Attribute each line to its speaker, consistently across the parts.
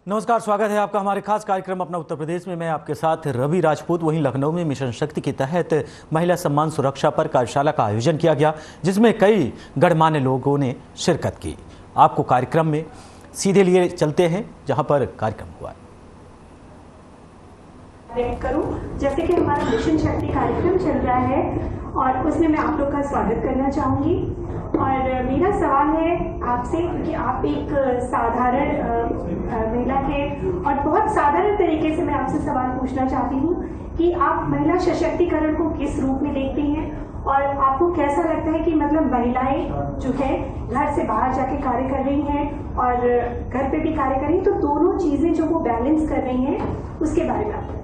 Speaker 1: नमस्कार, स्वागत है आपका हमारे खास कार्यक्रम अपना उत्तर प्रदेश में। मैं आपके साथ रवि राजपूत। वहीं लखनऊ में मिशन शक्ति के तहत महिला सम्मान सुरक्षा पर कार्यशाला का आयोजन किया गया, जिसमें कई गणमान्य लोगों ने शिरकत की। आपको कार्यक्रम में सीधे लिए चलते हैं जहां पर कार्यक्रम हुआ।
Speaker 2: करूं जैसे कि हमारा मिशन शक्ति कार्यक्रम चल रहा है और उसमें मैं आप लोग का स्वागत करना चाहूँगी। और मेरा सवाल है आपसे, क्योंकि आप एक साधारण महिला हैं और बहुत साधारण तरीके से मैं आपसे सवाल पूछना चाहती हूँ कि आप महिला सशक्तिकरण को किस रूप में देखती हैं और आपको कैसा लगता है कि मतलब महिलाएं जो है घर से बाहर जाके कार्य कर रही हैं और घर पे भी कार्य कर रही हैं, तो दोनों चीजें जो वो बैलेंस कर रही हैं उसके बारे में आप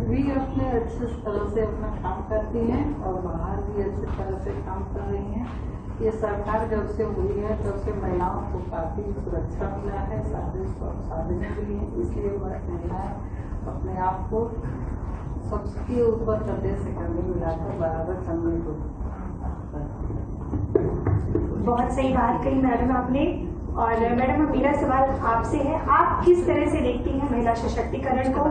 Speaker 3: भी अपने अच्छे तरह से अपना काम करती हैं और बाहर भी अच्छी तरह से काम कर रही हैं। ये सरकार जब से हुई है तब से महिलाओं को काफ़ी सुरक्षा मिला है, साधन मिली है। इसलिए महिलाएं अपने आप को सबके ऊपर कंधे से कंधे मिलाकर बराबर चलने को।
Speaker 2: बहुत सही बात कही मैडम आपने। और मैडम मेरा सवाल आपसे है, आप किस तरह से देखती हैं महिला सशक्तिकरण को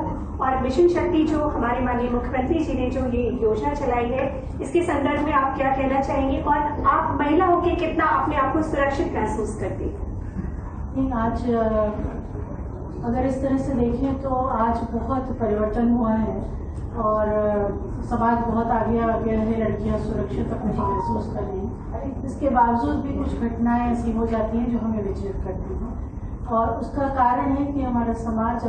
Speaker 2: और मिशन शक्ति जो हमारे माननीय मुख्यमंत्री जी ने जो ये योजना चलाई है, इसके संदर्भ में आप क्या कहना चाहेंगे और आप महिला होकर कितना अपने आप को सुरक्षित महसूस करती हैं?
Speaker 4: आज अगर इस तरह से देखें तो आज बहुत परिवर्तन हुआ है और समाज बहुत आगे आ गया है। लड़कियां सुरक्षित अपने महसूस कर रही हैं। इसके बावजूद भी कुछ घटनाएं ऐसी हो जाती हैं जो हमें विचलित करती हैं और उसका कारण है कि हमारा समाज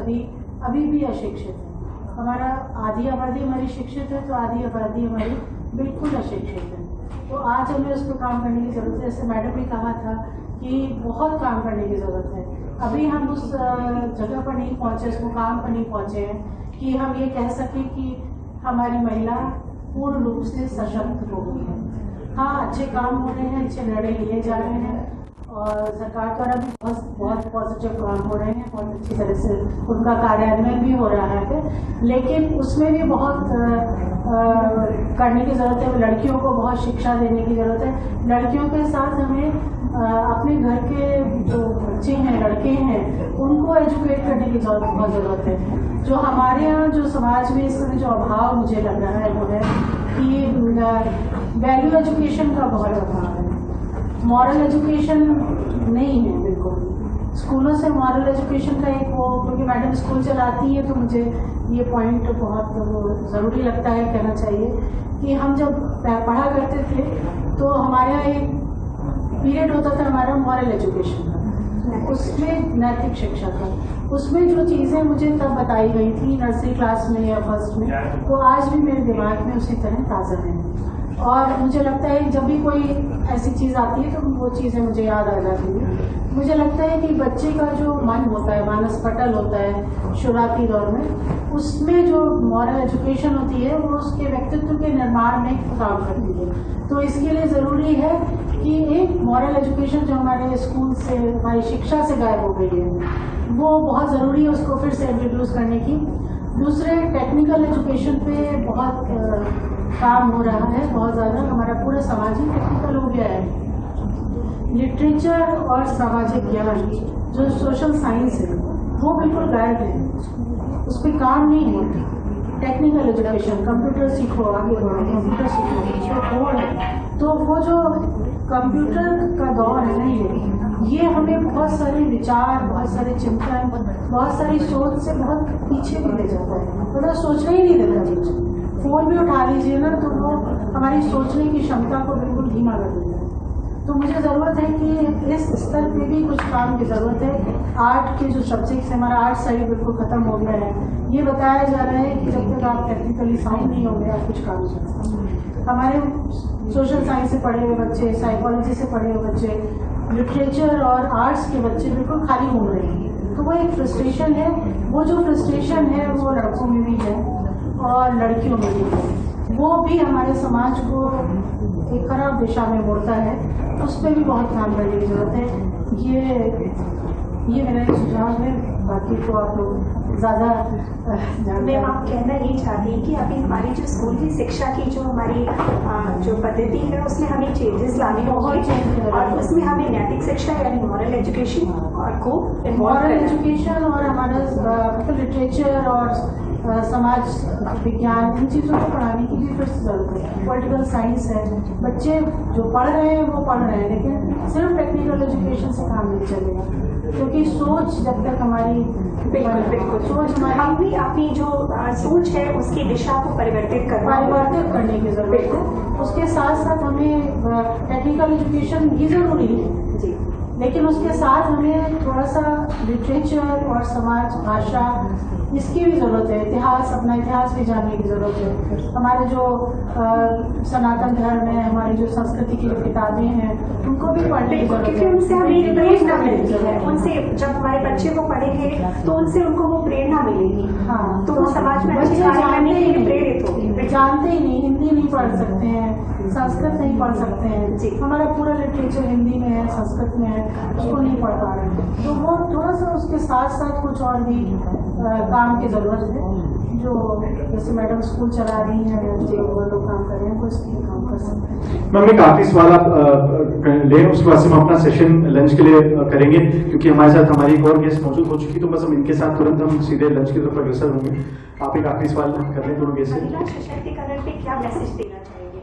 Speaker 4: अभी भी अशिक्षित है। हमारा आधी आबादी हमारी शिक्षित है तो आधी आबादी हमारी बिल्कुल अशिक्षित है। तो आज हमें उस पर काम करने की ज़रूरत है। जैसे मैडम ने कहा था कि बहुत काम करने की ज़रूरत है। अभी हम उस जगह पर नहीं पहुँचे, उस मुकाम पर नहीं पहुँचे हैं कि हम ये कह सकें कि हमारी महिला पूर्ण रूप से सशक्त हो गई है। हाँ, अच्छे काम हो रहे हैं, अच्छे निर्णय लिए जा रहे हैं और सरकार द्वारा भी बहुत पॉजिटिव काम हो रहे हैं, बहुत अच्छी तरह से उनका कार्यान्वयन भी हो रहा है। लेकिन उसमें भी बहुत करने की ज़रूरत है। लड़कियों को बहुत शिक्षा देने की ज़रूरत है। लड़कियों के साथ हमें अपने घर के जो बच्चे हैं, लड़के हैं, उनको एजुकेट करने की बहुत ज़रूरत है। जो हमारे यहाँ जो समाज में इस समय जो अभाव मुझे लग रहा है वो है कि वैल्यू एजुकेशन का बहुत अभाव है। मॉरल एजुकेशन नहीं है बिल्कुल। स्कूलों से मॉरल एजुकेशन का एक वो, क्योंकि मैडम स्कूल चलाती है तो मुझे ये पॉइंट बहुत ज़रूरी लगता है कहना चाहिए कि हम जब पढ़ा करते थे तो हमारे यहाँ एक पीरियड होता था हमारा मॉरल एजुकेशन का, उसमें नैतिक शिक्षा का। उसमें जो चीज़ें मुझे तब बताई गई थी नर्सरी क्लास में या फर्स्ट में, वो आज भी मेरे दिमाग में उसी तरह ताज़ा है। और मुझे लगता है जब भी कोई ऐसी चीज़ आती है तो वो चीज़ें मुझे याद आ जाती हैं। मुझे लगता है कि बच्चे का जो मन होता है, मानस पटल होता है शुरुआती दौर में, उसमें जो मॉरल एजुकेशन होती है वो उसके व्यक्तित्व के निर्माण में काम करती है। तो इसके लिए ज़रूरी है कि एक मॉरल एजुकेशन जो हमारे स्कूल से, हमारी शिक्षा से गायब हो गई है, वो बहुत ज़रूरी है उसको फिर से इंट्रोड्यूस करने की। दूसरे टेक्निकल एजुकेशन पे बहुत काम हो रहा है, बहुत ज़्यादा। हमारा पूरा समाज ही टेक्निकल हो गया है। लिटरेचर और सामाजिक ज्ञान जो सोशल साइंस है वो बिल्कुल गायब है, उस पर काम नहीं है। टेक्निकल एजुकेशन, कंप्यूटर सीखो, आगे बढ़ो, कंप्यूटर सीखो, उस पर दौड़ है। तो वो जो कंप्यूटर का दौर है ना, ये हमें बहुत सारे विचार, बहुत सारे चिंतन, बहुत सारी सोच से बहुत पीछे भी ले जाता है। मतलब सोचना ही नहीं देता कुछ। फ़ोन भी उठा लीजिए ना तो वो हमारी सोचने की क्षमता को बिल्कुल धीमा कर देता है। तो मुझे ज़रूरत है कि इस स्तर पे भी कुछ काम की ज़रूरत है। आर्ट के जो सब्जेक्ट्स हैं, हमारा आर्ट साइड बिल्कुल ख़त्म हो गया है। ये बताया जा रहा है कि जब तक आप टेक्निकली साउंड नहीं होंगे आप कुछ काम नहीं कर सकते। हमारे सोशल साइंस से पढ़े हुए बच्चे, साइकोलॉजी से पढ़े हुए बच्चे, लिटरेचर और आर्ट्स के बच्चे बिल्कुल खाली घूम रहे हैं। तो वो एक फ्रस्ट्रेशन है। वो जो फ्रस्ट्रेशन है वो लड़कों में भी है और लड़कियों में भी है। वो भी हमारे समाज को एक खराब दिशा में मोड़ता है। उस पर भी बहुत काम करने की ज़रूरत है। ये मेरा एक सुझाव है। बाकी तो आप लोग ज़्यादा
Speaker 2: मैं आप कहना ये चाहती हैं कि अभी हमारी जो स्कूल की शिक्षा की जो हमारी जो पद्धति है उसमें हमें चेंजेस लाने होंगे और उसमें हमें नैतिक शिक्षा यानी मॉरल एजुकेशन और को
Speaker 4: मॉरल एजुकेशन और हमारा मतलब लिटरेचर और समाज विज्ञान इन चीज़ों को पढ़ाने की भी फिर से ज़रूरत है। पॉलिटिकल साइंस है, बच्चे जो पढ़ रहे हैं वो पढ़ रहे हैं, लेकिन सिर्फ टेक्निकल एजुकेशन से काम नहीं चलेगा, क्योंकि सोच जब तक हमारी
Speaker 2: बिल्कुल
Speaker 4: सोच हमारी
Speaker 2: हम भी अपनी जो सोच है उसकी दिशा को परिवर्तित
Speaker 4: करने की ज़रूरत है। उसके साथ साथ हमें टेक्निकल एजुकेशन भी ज़रूरी है
Speaker 2: जी,
Speaker 4: लेकिन उसके साथ हमें थोड़ा सा लिटरेचर और समाज भाषा इसकी भी ज़रूरत है। इतिहास, अपना इतिहास भी जानने की ज़रूरत है। हमारे जो सनातन धर्म है, हमारी जो संस्कृति की जो किताबें हैं उनको भी पढ़ने की ज़रूरत है,
Speaker 2: क्योंकि उनसे हमें प्रेरणा मिलती है। उनसे जब हमारे बच्चे को पढ़ेंगे तो उनसे उनको वो प्रेरणा मिलेगी।
Speaker 4: हाँ,
Speaker 2: तो वो समाज में अच्छी कार्य करने के लिए प्रेरित होगी।
Speaker 4: जानते ही नहीं, हिंदी नहीं पढ़ सकते हैं, संस्कृत नहीं पढ़ सकते हैं
Speaker 2: जी।
Speaker 4: हमारा पूरा लिटरेचर हिंदी में है, संस्कृत में है, उसको नहीं पढ़ पा रहे हैं। तो वो थोड़ा सा उसके साथ साथ कुछ और भी काम की ज़रूरत है, जो जैसे मैडम स्कूल चला रही हैं, जो वो लोग काम कर रहे हैं वो इसके काम कर सकते हैं।
Speaker 5: मैम एक आखिरी सवाल आप लें, उसके बाद से हम अपना सेशन लंच के लिए करेंगे, क्योंकि हमारे साथ हमारी एक और गेस्ट मौजूद हो चुकी, तो बस हम इनके साथ तुरंत हम सीधे लंच की तरफ अग्रसर होंगे। आप एक आखिरी सवाल कर लें दोनों गेस्ट से।
Speaker 2: महिला सशक्तिकरण पे क्या मैसेज देना चाहेंगे?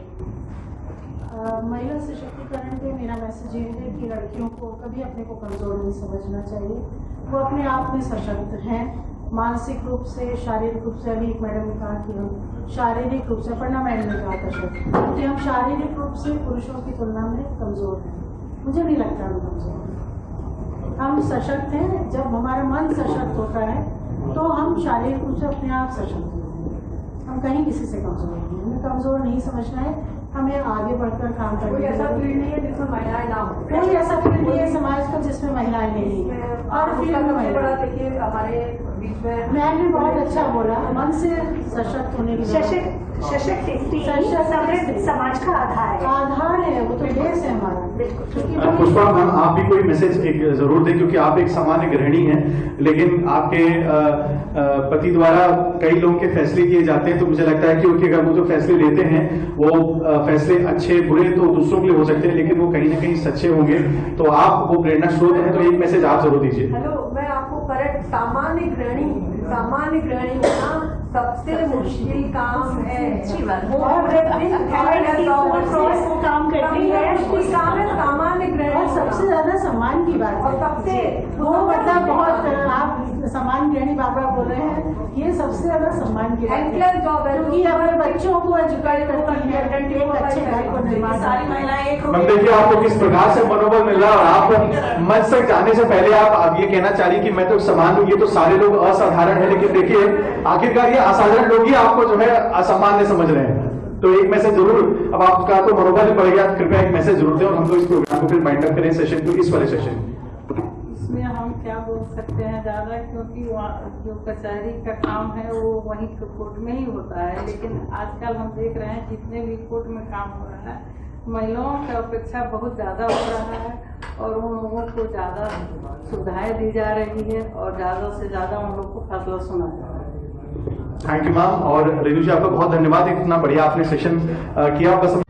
Speaker 4: महिला सशक्तिकरण पे मेरा मैसेज ये है कि लड़कियों को कभी अपने को कमज़ोर नहीं समझना चाहिए। वो अपने आप में सशक्त हैं, मानसिक रूप से, शारीरिक रूप से। अभी एक मैडम ने कहा कि हम शारीरिक रूप से, अपर्णा मैडम ने कहा था शायद कि हम शारीरिक रूप से पुरुषों की तुलना में कमज़ोर हैं। मुझे नहीं लगता हम कमज़ोर हैं, हम सशक्त हैं। जब हमारा मन सशक्त होता है तो हम शारीरिक रूप से अपने आप सशक्त होते हैं। हम कहीं किसी से कमज़ोर नहीं हैं, हमें कमज़ोर नहीं समझना है, हमें आगे बढ़कर काम करना है।
Speaker 3: कोई ऐसा फील्ड नहीं है जिसमें महिलाएं ना हो,
Speaker 4: कोई ऐसा फील्ड नहीं है समाज का जिसमें महिलाएं नहीं है। और फील्ड में
Speaker 3: बड़ा देखिए हमारे बीच में
Speaker 4: मैंने बहुत अच्छा बोला, मन से सशक्त होने की
Speaker 2: सशक्त स्त्री समृद्ध समाज का आधार है,
Speaker 4: वो तो बेस है हमारा। क्योंकि
Speaker 5: पुष्पा मैम, आप भी कोई मैसेज एक जरूर दें, क्योंकि आप एक सामान्य गृहिणी हैं, लेकिन आपके पति द्वारा कई लोगों के फैसले किए जाते हैं, तो मुझे लगता है कि अगर वो जो फैसले लेते हैं वो फैसले अच्छे बुरे तो दूसरों के लिए हो सकते हैं, लेकिन वो कहीं ना कहीं सच्चे होंगे, तो आप वो प्रेरणा स्रोत हैं, तो एक मैसेज आप जरूर दीजिए।
Speaker 3: हेलो, मैं आपको करेक्ट सामान्य गृहिणी का सबसे मुश्किल काम है। वो पूरे दिन
Speaker 2: वो काम करती है,
Speaker 3: मुश्किल काम है सामान्य
Speaker 4: और
Speaker 3: गृहिणी।
Speaker 4: सबसे ज्यादा सम्मान की बात
Speaker 3: और
Speaker 4: है,
Speaker 3: सबसे
Speaker 4: वो मतलब बहुत आप सम्मान गृहिणी बाबा बोल रहे हैं, ये सबसे ज्यादा सम्मान की बात
Speaker 3: Thankless job है।
Speaker 4: क्योंकि हमारे बच्चों को एजुकेट करती है, एक अच्छे घर को निर्माण
Speaker 3: सारी महिलाएं एक
Speaker 5: मैम देखिए, आपको किस प्रकार से मनोबल मिल रहा है, और आप मंच तक जाने से पहले आप ये कहना चाह रही कि मैं तो समान हूँ, ये तो सारे लोग असाधारण है, लेकिन देखिए आखिरकार ये असाधारण लोग ही आपको जो है असामान्य समझ रहे हैं। तो एक मैसेज जरूर, अब आपका तो मनोबल बढ़ गया, कृपया एक मैसेज जरूर दें और हम लोग इस प्रोग्राम को फिर वाइंड अप करें सेशन को, इस वाले सेशन।
Speaker 3: इसमें हम क्या बोल सकते हैं ज़्यादा, क्योंकि जो कचहरी का काम है वो वहीं कोर्ट में ही होता है, लेकिन आजकल हम देख रहे हैं जितने भी कोर्ट में काम हो रहा है महिलाओं की अपेक्षा बहुत ज़्यादा हो रहा है, और उन लोगों को ज़्यादा सुविधाएं दी जा रही है और ज़्यादा से ज़्यादा उन लोग को फैसला सुना जा रहा है।
Speaker 5: थैंक यू मैम, और रेणु जी आपका बहुत धन्यवाद, इतना बढ़िया आपने सेशन किया। बस